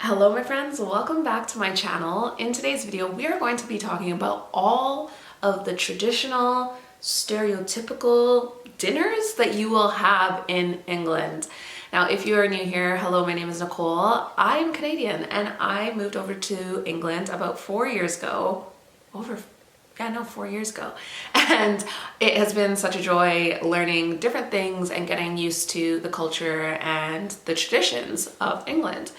Hello my friends, welcome back to my channel. In today's video, we are going to be talking about all of the traditional, stereotypical dinners that you will have in England. Now, if you are new here, hello, my name is Nicole. I'm Canadian and I moved over to England about 4 years ago. 4 years ago. And it has been such a joy learning different things and getting used to the culture and the traditions of England.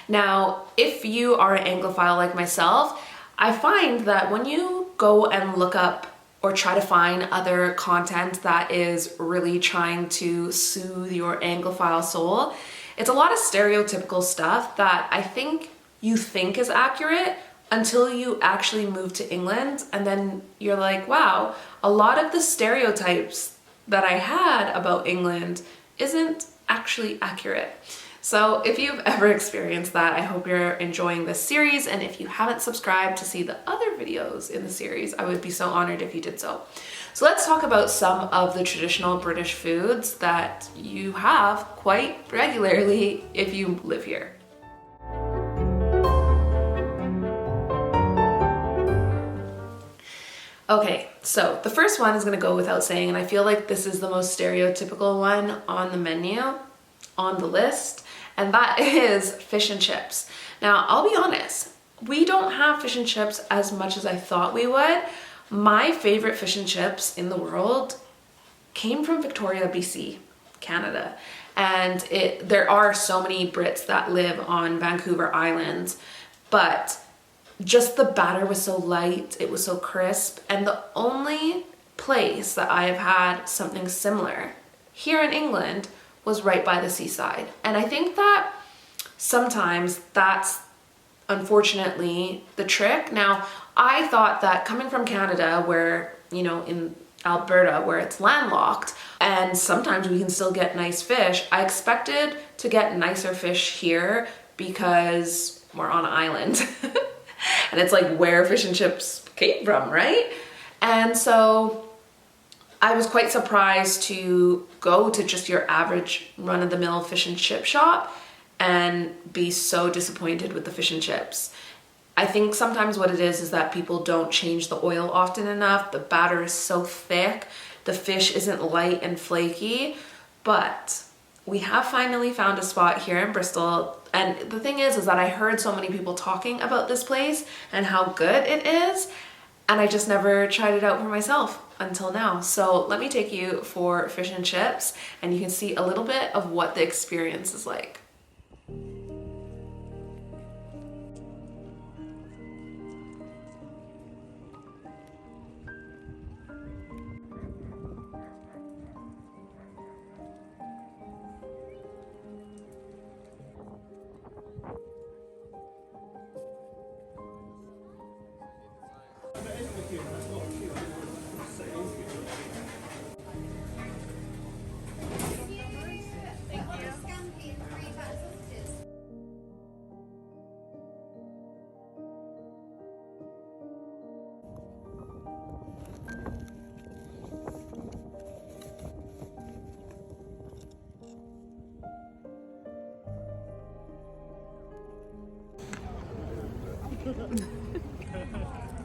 Now, if you are an Anglophile like myself, I find that when you go and look up or try to find other content that is really trying to soothe your Anglophile soul, it's a lot of stereotypical stuff that I think you think is accurate until you actually move to England, and then you're like, wow, a lot of the stereotypes that I had about England isn't actually accurate. So if you've ever experienced that, I hope you're enjoying this series, and if you haven't subscribed to see the other videos in the series, I would be so honored if you did so. So let's talk about some of the traditional British foods that you have quite regularly if you live here. Okay, so the first one is going to go without saying, and I feel like this is the most stereotypical one on the menu, on the list, and that is fish and chips. Now, I'll be honest, we don't have fish and chips as much as I thought we would. My favorite fish and chips in the world came from Victoria, BC, Canada. And there are so many Brits that live on Vancouver Island, but just the batter was so light, it was so crisp, and the only place that I have had something similar here in England was right by the seaside. And I think that sometimes that's unfortunately the trick. Now, I thought that coming from Canada, where, you know, in Alberta, where it's landlocked, and sometimes we can still get nice fish, I expected to get nicer fish here because we're on an island. And it's like where fish and chips came from, right? And so I was quite surprised to go to just your average run-of-the-mill fish and chip shop and be so disappointed with the fish and chips. I think sometimes what it is that people don't change the oil often enough. The batter is so thick. The fish isn't light and flaky, but we have finally found a spot here in Bristol. And the thing is that I heard so many people talking about this place and how good it is, and I just never tried it out for myself until now. So let me take you for fish and chips, and you can see a little bit of what the experience is like.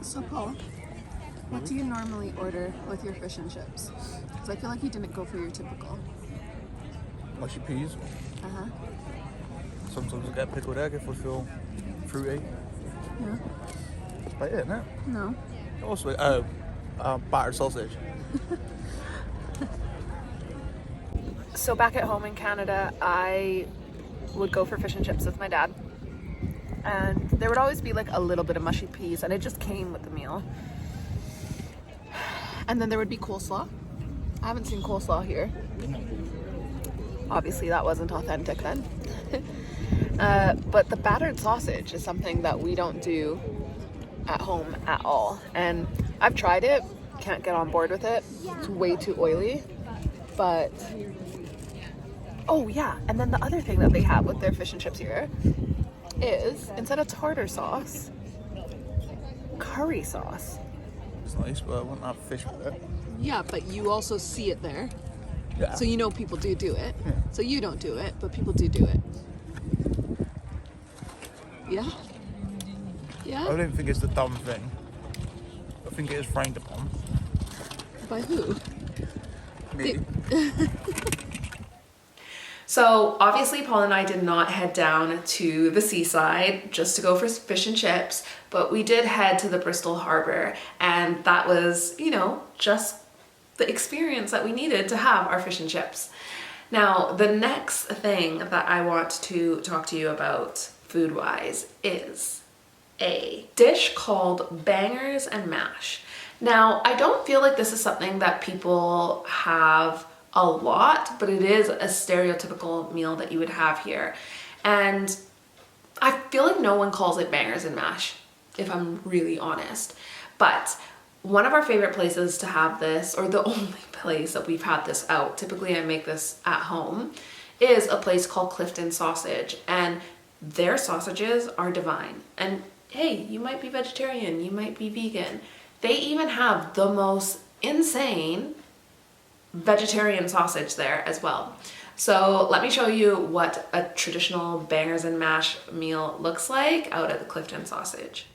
So Paul, what do you normally order with your fish and chips? Because I feel like you didn't go for your typical. Mushy peas. Uh-huh. Sometimes I get pickled egg if I feel fruity. Yeah. That's about it, isn't it? No. Also, battered sausage. So back at home in Canada, I would go for fish and chips with my dad. And there would always be like a little bit of mushy peas, and it just came with the meal. And then there would be coleslaw. I haven't seen coleslaw here. Obviously that wasn't authentic then. But the battered sausage is something that we don't do at home at all. And I've tried it, can't get on board with it. It's way too oily. But, oh yeah, and then the other thing that they have with their fish and chips here is, instead of tartar sauce, curry sauce. It's nice, but I wouldn't have fish with it. Yeah, but you also see it there. Yeah. So you know people do it. Yeah. So you don't do it, but people do it. Yeah? I Yeah? don't think it's the dumb thing. I think it is frowned upon. By who? Me. So obviously Paul and I did not head down to the seaside just to go for fish and chips, but we did head to the Bristol Harbor, and that was, you know, just the experience that we needed to have our fish and chips. Now, the next thing that I want to talk to you about food-wise is a dish called bangers and mash. Now, I don't feel like this is something that people have a lot, but it is a stereotypical meal that you would have here. And I feel like no one calls it bangers and mash, if I'm really honest. But one of our favorite places to have this, or the only place that we've had this out, typically I make this at home, is a place called Clifton Sausage. And their sausages are divine. And hey, you might be vegetarian, you might be vegan. They even have the most insane vegetarian sausage there as well. So let me show you what a traditional bangers and mash meal looks like out at the Clifton Sausage.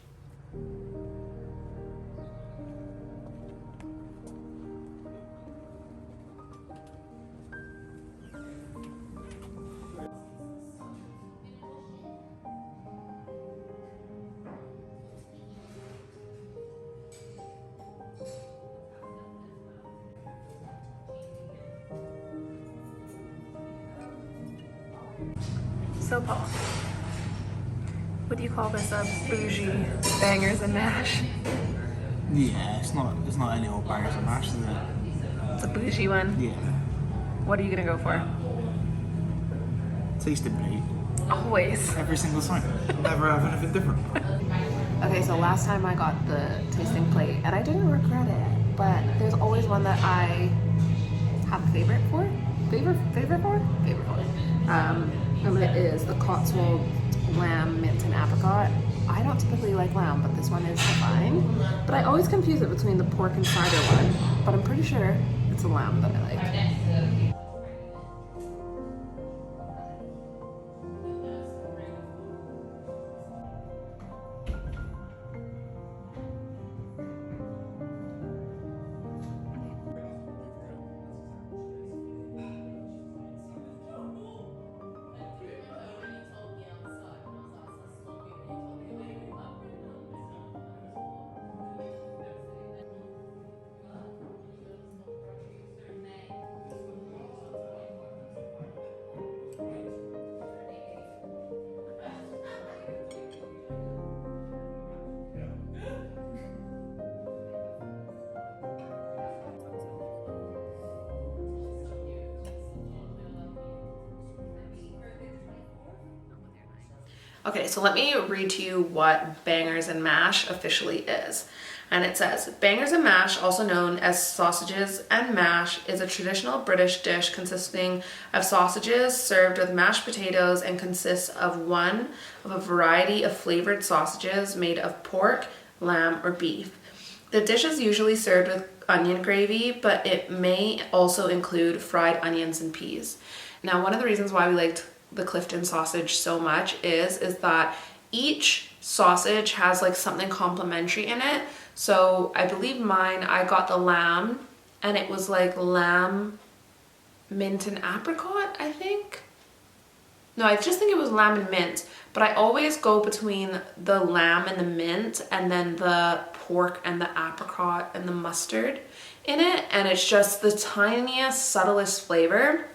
So Paul, would you call this a bougie bangers and mash? Yeah, it's not any old bangers and mash, is it? It's a bougie one. Yeah. What are you gonna go for? Tasting plate. Always. Every single time. Never have anything different. Okay, so last time I got the tasting plate, and I didn't regret it, but there's always one that I have a favorite for. Favorite for? And it is the Cotswold lamb, mint, and apricot. I don't typically like lamb, but this one is fine. But I always confuse it between the pork and cider one, but I'm pretty sure it's a lamb that I like. Okay, so let me read to you what bangers and mash officially is. And it says, bangers and mash, also known as sausages and mash, is a traditional British dish consisting of sausages served with mashed potatoes and consists of one of a variety of flavored sausages made of pork, lamb, or beef. The dish is usually served with onion gravy, but it may also include fried onions and peas. Now, one of the reasons why we liked the Clifton sausage so much is that each sausage has like something complimentary in it. So I believe mine, I got the lamb, and it was like lamb, mint, and apricot, I think. No, I just think it was lamb and mint, but I always go between the lamb and the mint, and then the pork and the apricot and the mustard in it, and it's just the tiniest, subtlest flavor.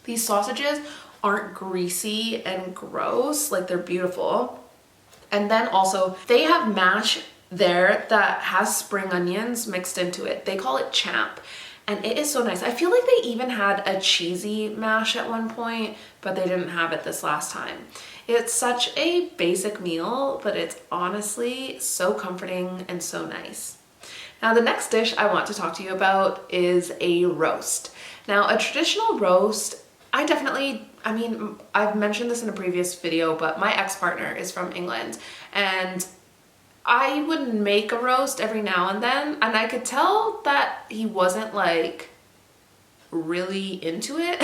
These sausages aren't greasy and gross, like they're beautiful. And then also they have mash there that has spring onions mixed into it. They call it champ, and it is so nice. I feel like they even had a cheesy mash at one point, but they didn't have it this last time. It's such a basic meal, but it's honestly so comforting and so nice. Now, the next dish I want to talk to you about is a roast. Now, a traditional roast, I've mentioned this in a previous video, but my ex-partner is from England, and I would make a roast every now and then, and I could tell that he wasn't like really into it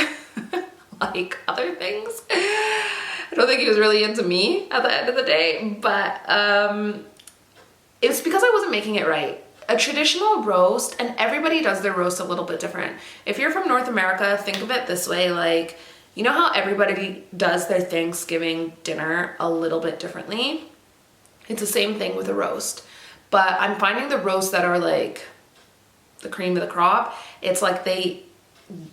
like other things. I don't think he was really into me at the end of the day, but it's because I wasn't making it right. A traditional roast, and everybody does their roast a little bit different. If you're from North America, think of it this way, like, you know how everybody does their Thanksgiving dinner a little bit differently? It's the same thing with a roast. But I'm finding the roasts that are like the cream of the crop, it's like they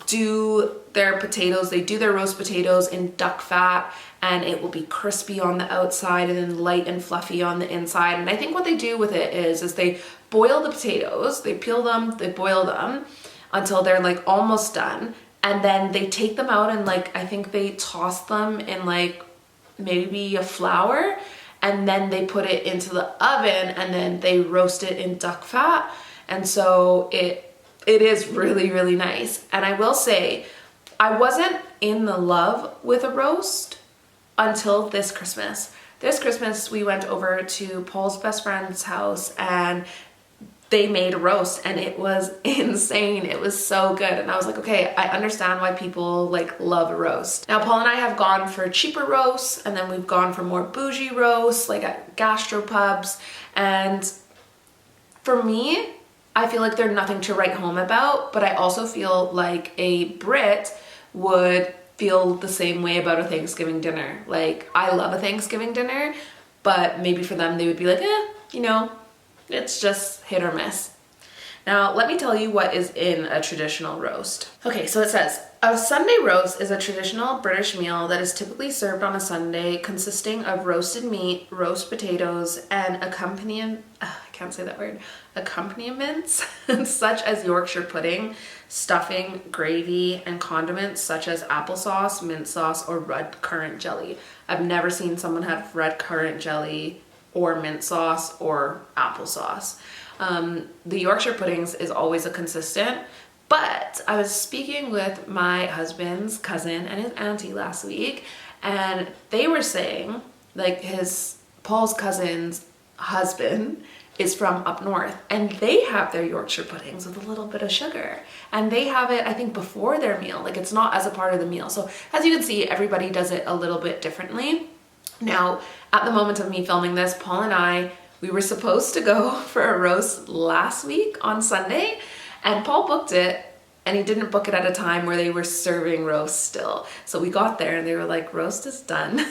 do their potatoes, they do their roast potatoes in duck fat, and it will be crispy on the outside and then light and fluffy on the inside. And I think what they do with it is they boil the potatoes, they peel them, they boil them until they're like almost done. And then they take them out and like, I think they toss them in like maybe a flour, and then they put it into the oven and then they roast it in duck fat. And so it is really, really nice. And I will say, I wasn't in the love with a roast until this Christmas. This Christmas, we went over to Paul's best friend's house and they made a roast and it was insane. It was so good. And I was like, okay, I understand why people like love a roast. Now, Paul and I have gone for cheaper roasts, and then we've gone for more bougie roasts, like at gastropubs. And for me, I feel like they're nothing to write home about, but I also feel like a Brit would feel the same way about a Thanksgiving dinner. Like, I love a Thanksgiving dinner, but maybe for them they would be like, you know, it's just hit or miss. Now, let me tell you what is in a traditional roast. Okay, so it says, a Sunday roast is a traditional British meal that is typically served on a Sunday, consisting of roasted meat, roast potatoes, and accompaniments such as Yorkshire pudding, stuffing, gravy, and condiments such as applesauce, mint sauce, or red currant jelly. I've never seen someone have red currant jelly or mint sauce or applesauce. The Yorkshire puddings is always a consistent, but I was speaking with my husband's cousin and his auntie last week, and they were saying, like, Paul's cousin's husband is from up north, and they have their Yorkshire puddings with a little bit of sugar, and they have it, I think, before their meal. Like, it's not as a part of the meal. So as you can see, everybody does it a little bit differently. Now, at the moment of me filming this, Paul and we were supposed to go for a roast last week on Sunday, and Paul booked it, and he didn't book it at a time where they were serving roast still. So we got there and they were like, roast is done.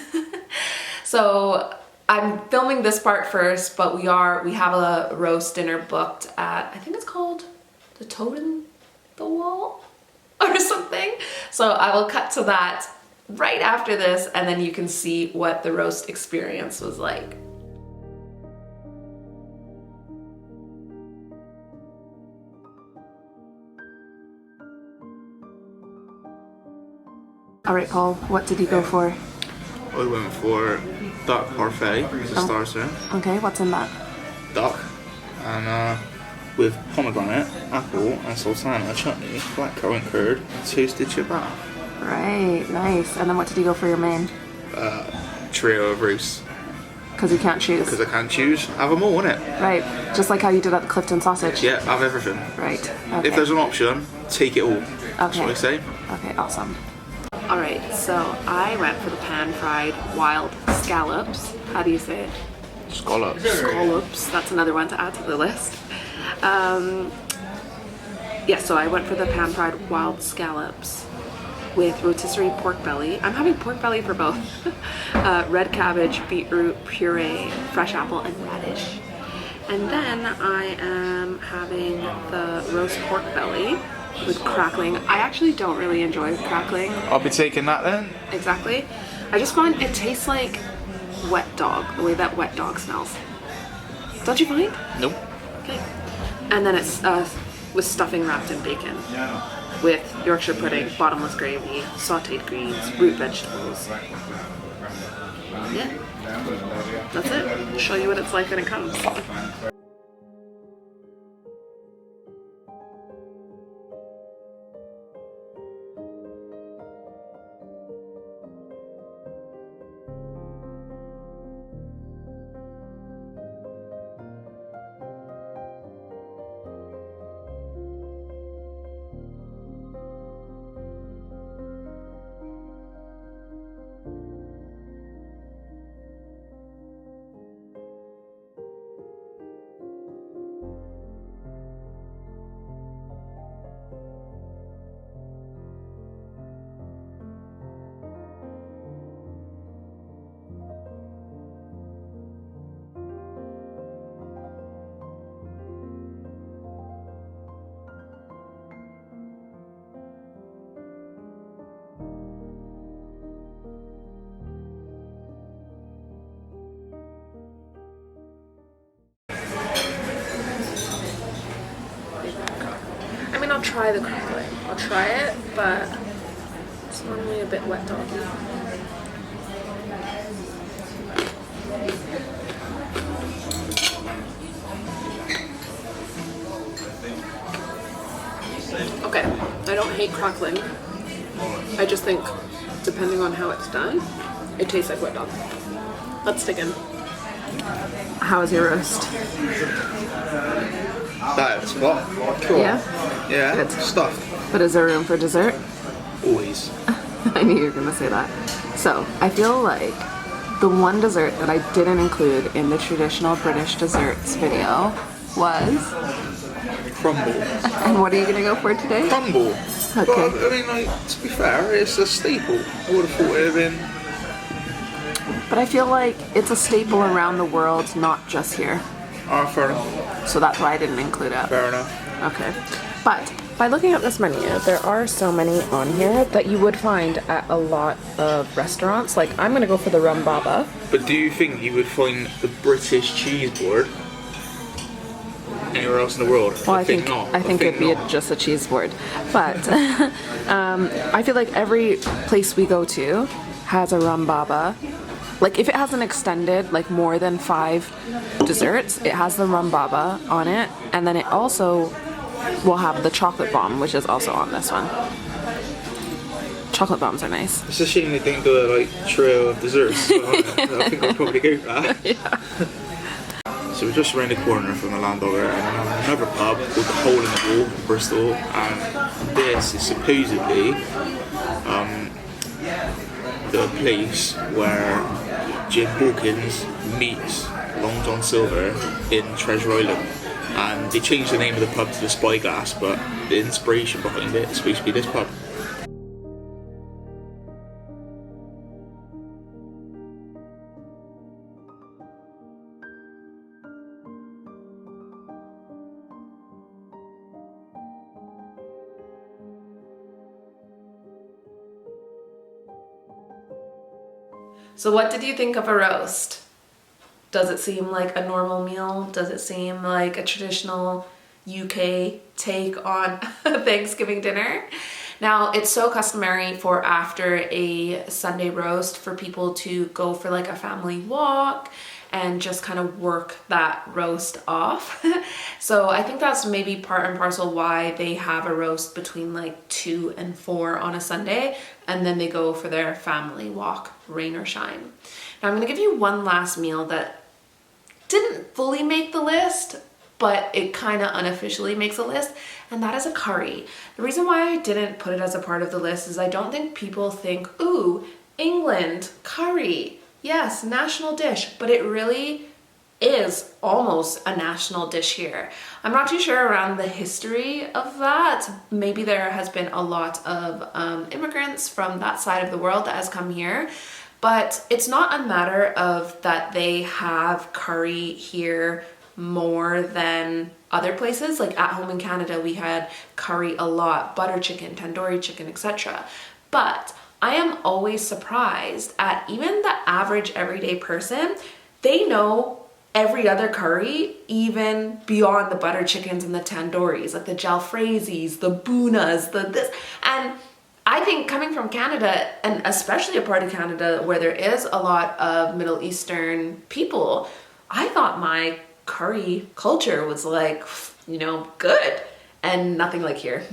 So I'm filming this part first, but we have a roast dinner booked at, I think it's called the Toad in the Wall or something. So I will cut to that right after this, and then you can see what the roast experience was like. All right, Paul, what did you go for? I went for duck parfait as a starter. Okay, what's in that? Duck, and with pomegranate, apple, and sultana chutney, blackcurrant curd, toasted ciabatta. Right, nice. And then what did you go for your main? Trio of roast. Because you can't choose. Because I can't choose, have them all, innit? Right, just like how you did at the Clifton sausage. Yeah, have everything. Right, okay. If there's an option, take it all. That's what I say. Okay, awesome. All right, so I went for the pan-fried wild scallops. How do you say it? Scallops. Scallops. That's another one to add to the list. Yeah, so I went for the pan-fried wild scallops with rotisserie pork belly. I'm having pork belly for both. Red cabbage, beetroot puree, fresh apple, and radish. And then I am having the roast pork belly with crackling. I actually don't really enjoy crackling. I'll be taking that then. Exactly. I just find it tastes like wet dog, the way that wet dog smells. Don't you find? Nope. Okay. And then it's with stuffing wrapped in bacon, with Yorkshire pudding, bottomless gravy, sauteed greens, root vegetables. Yeah. That's it. I'll show you what it's like when it comes. try the crackling. I'll try it, but it's normally a bit wet doggy. Okay, I don't hate crackling. I just think, depending on how it's done, it tastes like wet dog. Let's dig in. How is your roast? That's what? Cool. Yeah? Yeah, Good. stuffed. But is there room for dessert? Always. I knew you were gonna say that. So, I feel like the one dessert that I didn't include in the traditional British desserts video was... Crumble. And what are you gonna go for today? Crumble. Okay. But, I mean, like, to be fair, it's a staple. I would have thought it would have been... But I feel like it's a staple around the world, not just here. Fair enough. So that's why I didn't include it. Fair enough. Okay. But by looking at this menu, there are so many on here that you would find at a lot of restaurants. Like, I'm gonna go for the rum baba. But do you think you would find the British cheese board anywhere else in the world? Well, I think not. it'd be not. just a cheese board. But I feel like every place we go to has a rum baba. Like, if it has an extended, like more than 5 desserts, it has the rum baba on it, and then it also will have the chocolate bomb, which is also on this one. Chocolate bombs are nice. It's a shame they didn't do a like trio of desserts. So I think I'll probably go for that. Yeah. So we're just around the corner from the Landauer and another pub called the Hole in the Wall in Bristol, and this is supposedly the place where Jim Hawkins meets Long John Silver in Treasure Island. And they changed the name of the pub to the Spyglass, but the inspiration behind it is supposed to be this pub. So what did you think of a roast? Does it seem like a normal meal? Does it seem like a traditional UK take on Thanksgiving dinner? Now, it's so customary for after a Sunday roast for people to go for like a family walk and just kind of work that roast off. So I think that's maybe part and parcel why they have a roast between like 2 and 4 on a Sunday, and then they go for their family walk, rain or shine. Now I'm gonna give you one last meal that didn't fully make the list, but it kind of unofficially makes a list, and that is a curry. The reason why I didn't put it as a part of the list is I don't think people think, ooh, England, curry. Yes, national dish, but it really is almost a national dish here. I'm not too sure around the history of that. Maybe there has been a lot of immigrants from that side of the world that has come here, but it's not a matter of that they have curry here more than other places. Like at home in Canada, we had curry a lot, butter chicken, tandoori chicken, etc. But I am always surprised at even the average everyday person, they know every other curry, even beyond the butter chickens and the tandooris, like the jalfrezis, the bunas, the this. And I think coming from Canada, and especially a part of Canada where there is a lot of Middle Eastern people, I thought my curry culture was like, you know, good, and nothing like here.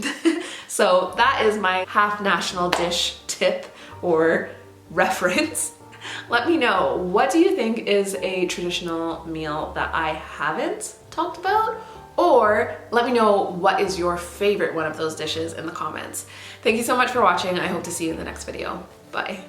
So that is my half national dish tip or reference. Let me know, what do you think is a traditional meal that I haven't talked about? Or let me know what is your favorite one of those dishes in the comments. Thank you so much for watching. I hope to see you in the next video. Bye.